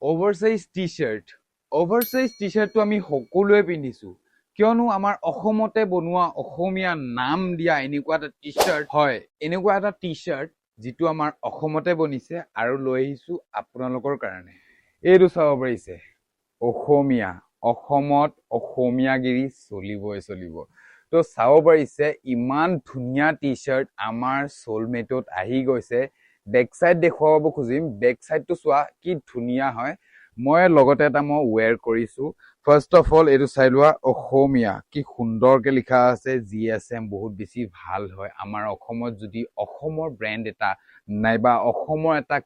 অভাৰসাইজ টি-শ্বাৰ্টটো আমি সকলোৱে পিন্ধিছো কিয়নো আমাৰ অসমতে বনোৱা অসমীয়া নাম দিয়া এনেকুৱা এটা টি-শ্বাৰ্ট হয় এনেকুৱা এটা টি-শ্বাৰ্ট যিটো আমাৰ অসমতে বনিছে আৰু লৈ আহিছো আপোনালোকৰ কাৰণে এইটো চাব পাৰিছে অসমীয়া অসমত অসমীয়াগিৰি চলিব তো চাব পাৰিছে ইমান ধুনীয়া টি-শ্বাৰ্ট আমাৰ সোলমেটত আহি গৈছে বেক সাইড দেখুৱাব খুজিম বেক সাইডটো চোৱা কি ধুনীয়া হয় মই লগতে এটা মই ওয়্যাৰ কৰিছো ফাৰ্স্ট অফ অল এইটো চাই লোৱা অসমীয়া কি সুন্দৰকে লিখা আছে জিএসএম বহুত বেছি ভাল হয় আমাৰ অসমত যদি অসমৰ ব্ৰ্যান্ড এটা নাইবা অসমৰ এটা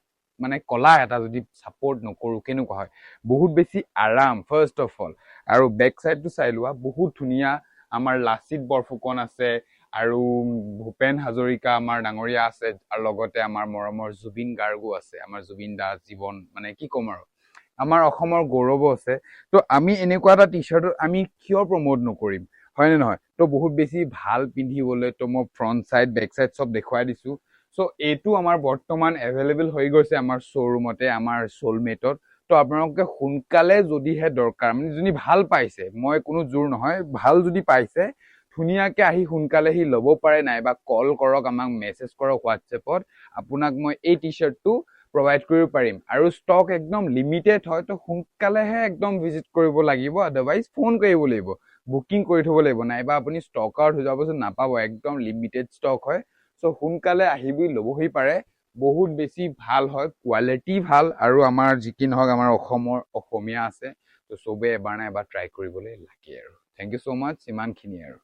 মানে কলা এটা যদি সাপোৰ্ট নকৰো কেনেকুৱা হয় বহুত বেছি আৰাম ফাৰ্স্ট অফ অল আৰু বেক সাইডটো চাই লোৱা বহুত ধুনীয়া আমাৰ লাচিত বৰফুকন আছে আৰু ভূপেন হাজৰিকা আমাৰ ডাঙৰীয়া আছে আৰু লগতে আমাৰ মৰমৰ জুবিন গাৰ্গো আছে আমাৰ জুবিন দাস জীৱন মানে কি ক'ম আৰু আমাৰ অসমৰ গৌৰৱ আছে তো আমি এনেকুৱা এটা টি-শ্বাৰ্টত আমি কিয় প্ৰমোট নকৰিম হয় নে নহয় তো বহুত বেছি ভাল পিন্ধিবলৈ তো মই ফ্ৰন্ট সাইড বেক সাইড সব দেখুৱাই দিছো সো এইটো আমাৰ বৰ্তমান এভেইলেবল হৈ গৈছে আমাৰ শ্বৰুমতে আমাৰ সোলমেটত তো আপোনালোকে সোনকালে যদিহে দৰকাৰ মানে যদি ভাল পাইছে মই কোনো জোৰ নহয় ভাল যদি পাইছে ধুনীয়াকে আহি সোনকালে হি ল'ব পাৰে নাইবা কল কৰক আমাক মেছেজ কৰক হোৱাটছএপত আপোনাক মই এই টি-শ্বাৰ্টটো প্ৰভাইড কৰিব পাৰিম আৰু ষ্টক একদম লিমিটেড হয় তো সোনকালেহে একদম ভিজিট কৰিব লাগিব আদাৰৱাইজ ফোন কৰিব লাগিব বুকিং কৰি থব লাগিব নাইবা আপুনি ষ্টক আউট হৈ যাব নাপাব একদম লিমিটেড ষ্টক হয় সো সোনকালে আহিবি ল'বহি পাৰে বহুত বেছি ভাল হয় কোৱালিটি ভাল আৰু আমাৰ যিকি নহওক আমাৰ অসমৰ অসমীয়া আছে তো সবে এবাৰ না এবাৰ ট্ৰাই কৰিবলৈ লাগে আৰু থ্যাংক ইউ সো মাচ ইমানখিনি আৰু